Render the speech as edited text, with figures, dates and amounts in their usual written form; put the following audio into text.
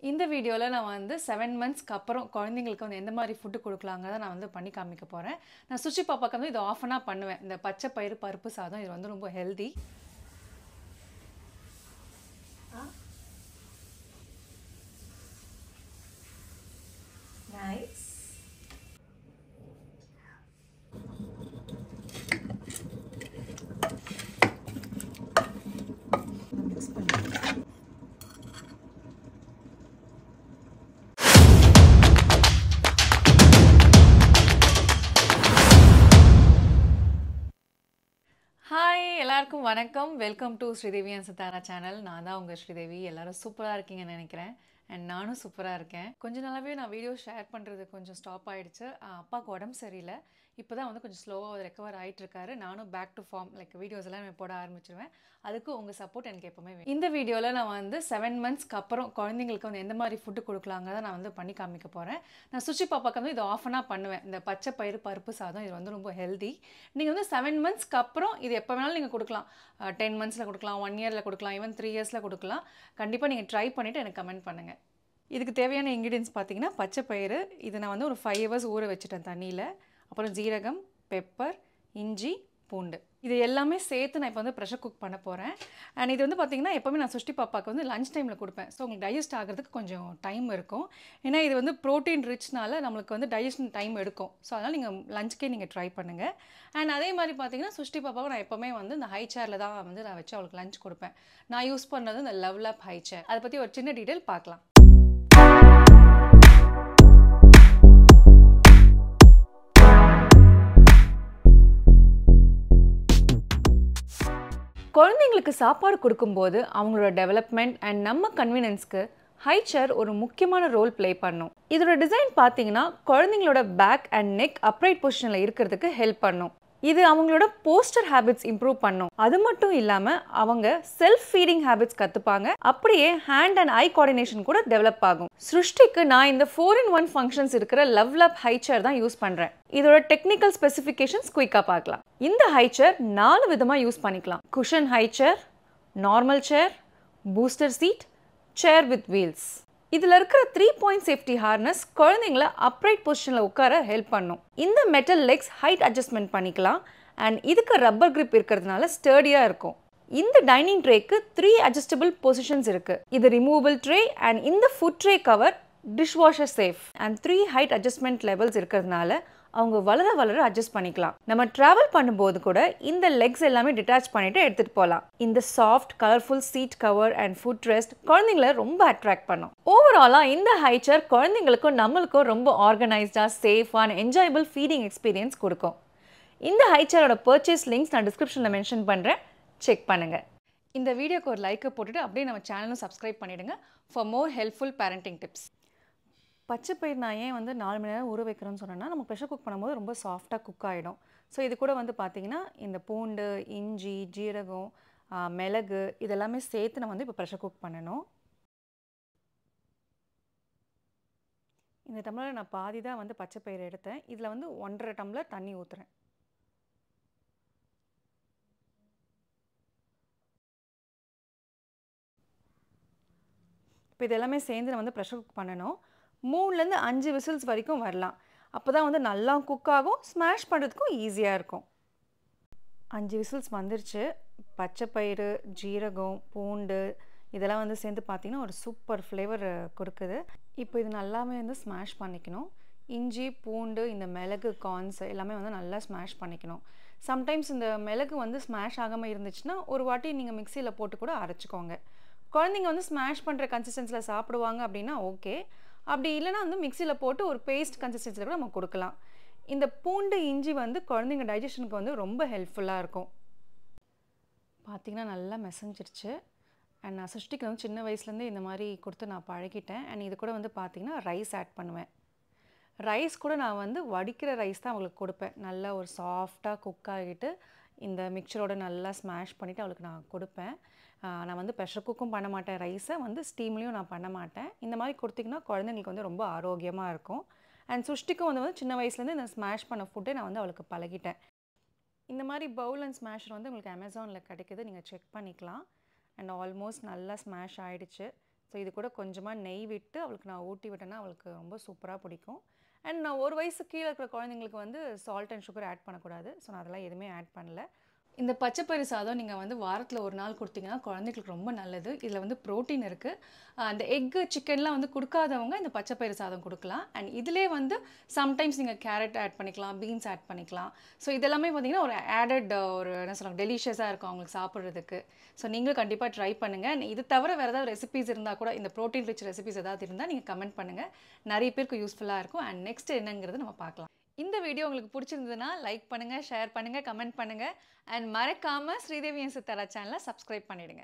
இந்த வீடியோல நான் வந்து 7 மந்த்ஸ்க்கு அப்புறம் குழந்தைங்களுக்கு வந்து எந்த மாதிரி ஃபுட் கொடுக்கலாங்கிறத நான் வந்து பண்ணி காமிக்க போறேன். நான் சுஷி பாப்பாக்கு வந்து இது ஆஃபனா பண்ணுவேன். இந்த பச்சை பயிறு பருப்பு சாதம் இது வந்து ரொம்ப ஹெல்தி. Nice. Mix பண்ணிக்கலாம். ஹாய் எல்லாருக்கும் வணக்கம். Welcome to Sridevi and Sithara channel. நான் தான் உங்கள் ஸ்ரீதேவி. எல்லாரும் சூப்பராக இருக்கீங்கன்னு நினைக்கிறேன். அண்ட் நானும் சூப்பராக இருக்கேன். கொஞ்ச நாளாகவே நான் வீடியோ ஷேர் பண்ணுறது கொஞ்சம் ஸ்டாப் ஆகிடுச்சு. அப்பாவுக்கு உடம்பு சரியில்லை. இப்போ தான் வந்து கொஞ்சம் ஸ்லோவாக ரெக்கவர் ஆகிட்டு இருக்காரு. நானும் பேக் டு ஃபார்ம் வீடியோஸ் எல்லாம் நான் போட ஆரம்பிச்சிருவேன். அதுக்கு உங்கள் சப்போர்ட் எனக்கு எப்போவுமே வேணும். இந்த வீடியோவில் நான் வந்து 7 மந்த்ஸ்க்கு அப்புறம் குழந்தைங்களுக்கு வந்து எந்த மாதிரி ஃபுட்டு கொடுக்கலாங்கிறத நான் வந்து பண்ணி காமிக்க போகிறேன். நான் சுஷி பாப்பாக்கு வந்து இது ஆஃபனாக பண்ணுவேன். இந்த பச்சை பயிறு பருப்பு சாதம் இது வந்து ரொம்ப ஹெல்தி. நீங்கள் வந்து 7 மந்த்ஸ்க்கு அப்புறம் இது எப்போ வேணாலும் நீங்கள் கொடுக்கலாம். 10 மந்த்ஸில் கொடுக்கலாம், 1 இயரில் கொடுக்கலாம், ஈவன் 3 இயர்ஸில் கொடுக்கலாம். கண்டிப்பாக நீங்கள் ட்ரை பண்ணிவிட்டு எனக்கு கமெண்ட் பண்ணுங்கள். இதுக்கு தேவையான இன்க்ரீடியன்ஸ் பார்த்தீங்கன்னா பச்சை பயிறு இது நான் வந்து ஒரு 5 hours ஊற வச்சுட்டேன் தண்ணியில். அப்புறம் ஜீரகம், பெப்பர், இஞ்சி, பூண்டு இது எல்லாமே சேர்த்து நான் இப்போ வந்து ப்ரெஷர் குக் பண்ண போகிறேன். அண்ட் இது வந்து பார்த்திங்கன்னா எப்போவுமே நான் சுஷ்டி பாப்பாவுக்கு வந்து லஞ்ச் டைமில் கொடுப்பேன். ஸோ உங்களுக்கு டைஜஸ்ட் ஆகிறதுக்கு கொஞ்சம் டைம் இருக்கும். ஏன்னா இது வந்து ப்ரோட்டீன் ரிச்னால நம்மளுக்கு வந்து டைஜஷன் டைம் எடுக்கும். ஸோ அதனால் நீங்கள் லஞ்சுக்கே நீங்கள் ட்ரை பண்ணுங்கள். அண்ட் அதே மாதிரி பார்த்தீங்கன்னா சுஷ்டி பாப்பாவை நான் எப்போவுமே வந்து இந்த ஹை சேரில் தான் வந்து நான் வச்சு அவளுக்கு லஞ்ச் கொடுப்பேன். நான் யூஸ் பண்ணுறது இந்த லெவலப் ஹை சேர். அதை பற்றி ஒரு சின்ன டீட்டெயில் பார்க்கலாம். குழந்தைங்களுக்கு சாப்பாடு கொடுக்கும்போது அவங்களோட டெவலப்மெண்ட் அண்ட் நம்ம கன்வீனியன்ஸ்க்கு ஹை சேர் ஒரு முக்கியமான ரோல் ப்ளே பண்ணும். இதோட டிசைன் பார்த்தீங்கன்னா குழந்தைங்களோட பேக் அண்ட் நெக் அப்ரைட் பொசிஷனில் இருக்கிறதுக்கு ஹெல்ப் பண்ணும். இது அவங்களோட போஸ்டர் ஹேபிட்ஸ் இம்ப்ரூவ் பண்ணும். அது மட்டும் இல்லாமல் அவங்க செல்ஃப் ஃபீடிங் ஹேபிட்ஸ் கற்றுப்பாங்க. அப்படியே ஹேண்ட் அண்ட் ஐ கோஆர்டினேஷன் கூட டெவலப் ஆகும். சிருஷ்டிக்கு நான் இந்த 4-in-1 ஃபங்க்ஷன்ஸ் இருக்கிற லெவலப் ஹை சேர் தான் யூஸ் பண்ணுறேன். இதோட டெக்னிக்கல் ஸ்பெசிஃபிகேஷன்ஸ் குயிக்காக பார்க்கலாம். இந்த ஹை சேர் 4 விதமாக யூஸ் பண்ணிக்கலாம். Cushion high chair, normal chair, booster seat, chair with wheels. இதில் இருக்கிற 3-point சேஃப்டி ஹார்னஸ் குழந்தைங்கள அப்ரைட் பொசிஷனில் உட்கார ஹெல்ப் பண்ணும். இந்த மெட்டல் லெக்ஸ் ஹைட் அட்ஜஸ்ட்மெண்ட் பண்ணிக்கலாம். அண்ட் இதுக்கு ரப்பர் கிரிப் இருக்கிறதுனால ஸ்டர்டியாக இருக்கும். இந்த டைனிங் ட்ரேக்கு 3 அட்ஜஸ்டபிள் பொசிஷன்ஸ் இருக்குது. இது ரிமூவபிள் ட்ரே அண்ட் இந்த food tray cover dishwasher safe and 3 height adjustment levels இருக்கிறதுனால அவங்க வளர அட்ஜஸ்ட் பண்ணிக்கலாம். நம்ம ட்ராவல் பண்ணும்போது கூட இந்த லெக்ஸ் எல்லாமே டிட்டாச் பண்ணிட்டு எடுத்துகிட்டு போகலாம். இந்த soft colourful seat cover and foot rest குழந்தைங்களை ரொம்ப அட்ராக்ட் பண்ணும். ஓவராலாக இந்த ஹை சேர் குழந்தைங்களுக்கும் நம்மளுக்கும் ரொம்ப ஆர்கனைஸ்டாக சேஃபான என்ஜாயபிள் ஃபீடிங் எக்ஸ்பீரியன்ஸ் கொடுக்கும். இந்த ஹை சேரோட பர்ச்சேஸ் லிங்க்ஸ் நான் டிஸ்கிரிப்ஷனில் மென்ஷன் பண்ணுறேன், செக் பண்ணுங்கள். இந்த வீடியோக்கு ஒரு லைக்கை போட்டுட்டு அப்படியே நம்ம சேனலும் சப்ஸ்கிரைப் பண்ணிவிடுங்க for more helpful parenting tips. பச்சை பயிர் நான் ஏன் வந்து 4 மணி நேரம் ஊற வைக்கிறோன்னு சொன்னேன்னா நம்ம ப்ரெஷர் குக் பண்ணும்போது ரொம்ப சாஃப்டாக குக் ஆகிடும். ஸோ இது கூட வந்து பார்த்திங்கன்னா இந்த பூண்டு, இஞ்சி, ஜீரகம், மிளகு இதெல்லாமே சேர்த்து நான் வந்து இப்போ ப்ரெஷர் குக் பண்ணணும். இந்த டம்ளர் நான் பாதி தான் வந்து பச்சை பயிர் எடுத்தேன். இதில் வந்து 1.5 டம்ளர் தண்ணி ஊற்றுறேன். இப்போ இதெல்லாமே சேர்ந்து நான் வந்து ப்ரெஷர் குக் பண்ணணும். 3லேருந்து 5 விசில்ஸ் வரைக்கும் வரலாம். அப்போ தான் வந்து நல்லா குக் ஆகும், ஸ்மாஷ் பண்ணுறதுக்கும் ஈஸியாக இருக்கும். 5 விசில்ஸ் வந்துருச்சு. பச்சை பயிறு, ஜீரகம், பூண்டு இதெல்லாம் வந்து சேர்ந்து பார்த்திங்கன்னா ஒரு சூப்பர் ஃப்ளேவர் கொடுக்குது. இப்போ இது நல்லாவே வந்து ஸ்மாஷ் பண்ணிக்கணும். இஞ்சி, பூண்டு, இந்த மிளகு, கார்ன்ஸ் எல்லாமே வந்து நல்லா ஸ்மாஷ் பண்ணிக்கணும். சம்டைம்ஸ் இந்த மிளகு வந்து ஸ்மாஷ் ஆகாமல் இருந்துச்சுன்னா ஒரு வாட்டி நீங்கள் மிக்சியில் போட்டு கூட அரைச்சிக்கோங்க. குழந்தைங்க வந்து ஸ்மாஷ் பண்ணுற கன்சிஸ்டன்சியில் சாப்பிடுவாங்க அப்படின்னா ஓகே. அப்படி இல்லைனா வந்து மிக்சியில் போட்டு ஒரு பேஸ்ட் கன்சிஸ்டன்சியில் கூட நம்ம கொடுக்கலாம். இந்த பூண்டு, இஞ்சி வந்து குழந்தைங்க டைஜஷனுக்கு வந்து ரொம்ப ஹெல்ப்ஃபுல்லாக இருக்கும். பார்த்திங்கன்னா நல்லா மெசஞ்சிருச்சு. அண்ட் நான் சிருஷ்டிக்கு வந்து சின்ன வயசுலேருந்தே இந்த மாதிரி கொடுத்து நான் பழகிட்டேன். அண்ட் இது கூட வந்து பார்த்திங்கன்னா ரைஸ் ஆட் பண்ணுவேன். ரைஸ் கூட நான் வந்து வடிக்கிற ரைஸ் தான் அவங்களுக்கு கொடுப்பேன். நல்லா ஒரு சாஃப்டாக குக் ஆகிட்டு இந்த மிக்சரோட நல்லா ஸ்மாஷ் பண்ணிவிட்டு அவளுக்கு நான் கொடுப்பேன். நான் வந்து ப்ரெஷர் குக்கும் பண்ண மாட்டேன், ரைஸை வந்து ஸ்டீம்லேயும் நான் பண்ண மாட்டேன். இந்த மாதிரி கொடுத்திங்கன்னா குழந்தைங்களுக்கு வந்து ரொம்ப ஆரோக்கியமாக இருக்கும். அண்ட் சுஷ்டிக்கும் வந்து சின்ன வயசுலேருந்து இந்த ஸ்மாஷ் பண்ண ஃபுட்டை நான் வந்து அவளுக்கு பழகிட்டேன். இந்த மாதிரி பவுல் அண்ட் ஸ்மாஷர் வந்து உங்களுக்கு அமேசானில் கிடைக்கிது, நீங்கள் செக் பண்ணிக்கலாம். அண்ட் ஆல்மோஸ்ட் நல்லா ஸ்மாஷ் ஆகிடுச்சு. ஸோ இது கூட கொஞ்சமாக நெய் விட்டு அவளுக்கு நான் ஊட்டி விட்டேன்னா அவளுக்கு ரொம்ப சூப்பராக பிடிக்கும். அண்ட் நான் 1 வயசு கீழே இருக்கிற குழந்தைங்களுக்கு வந்து சால்ட் அண்ட் சுகர் ஆட் பண்ணக்கூடாது. ஸோ நான் அதெல்லாம் எதுவுமே ஆட் பண்ணல. இந்த பச்சைப்பயிறு சாதம் நீங்கள் வந்து வாரத்தில் 1 நாள் கொடுத்தீங்கன்னா குழந்தைகளுக்கு ரொம்ப நல்லது. இதில் வந்து ப்ரோட்டீன் இருக்குது. அந்த எக்கு சிக்கன்லாம் வந்து கொடுக்காதவங்க இந்த பச்சைப்பயிறு சாதம் கொடுக்கலாம். அண்ட் இதிலே வந்து சம்டைம்ஸ் நீங்கள் கேரட் ஆட் பண்ணிக்கலாம், பீன்ஸ் ஆட் பண்ணிக்கலாம். ஸோ இதெல்லாமே பார்த்தீங்கன்னா ஒரு ஆடட் ஒரு என்ன சொல்லுவாங்க டெலிஷியஸாக இருக்கும் அவங்களுக்கு சாப்பிட்றதுக்கு. ஸோ நீங்களும் கண்டிப்பாக ட்ரை பண்ணுங்கள். இது தவிர வேறு ஏதாவது ரெசிபீஸ் இருந்தால் கூட இந்த ப்ரோட்டீன் ரிச் ரெசிபீஸ் ஏதாவது இருந்தால் நீங்கள் கமெண்ட் பண்ணுங்கள். நிறைய பேருக்கு யூஸ்ஃபுல்லாக இருக்கும். அண்ட் நெக்ஸ்ட் என்னங்கிறது நம்ம பார்க்கலாம். இந்த வீடியோ உங்களுக்கு பிடிச்சிருந்ததுன்னா லைக் பண்ணுங்கள், ஷேர் பண்ணுங்கள், கமெண்ட் பண்ணுங்கள். அண்ட் மறக்காமல் ஸ்ரீதேவி என் சித்தாரா சேனலை சப்ஸ்கிரைப் பண்ணிவிடுங்க.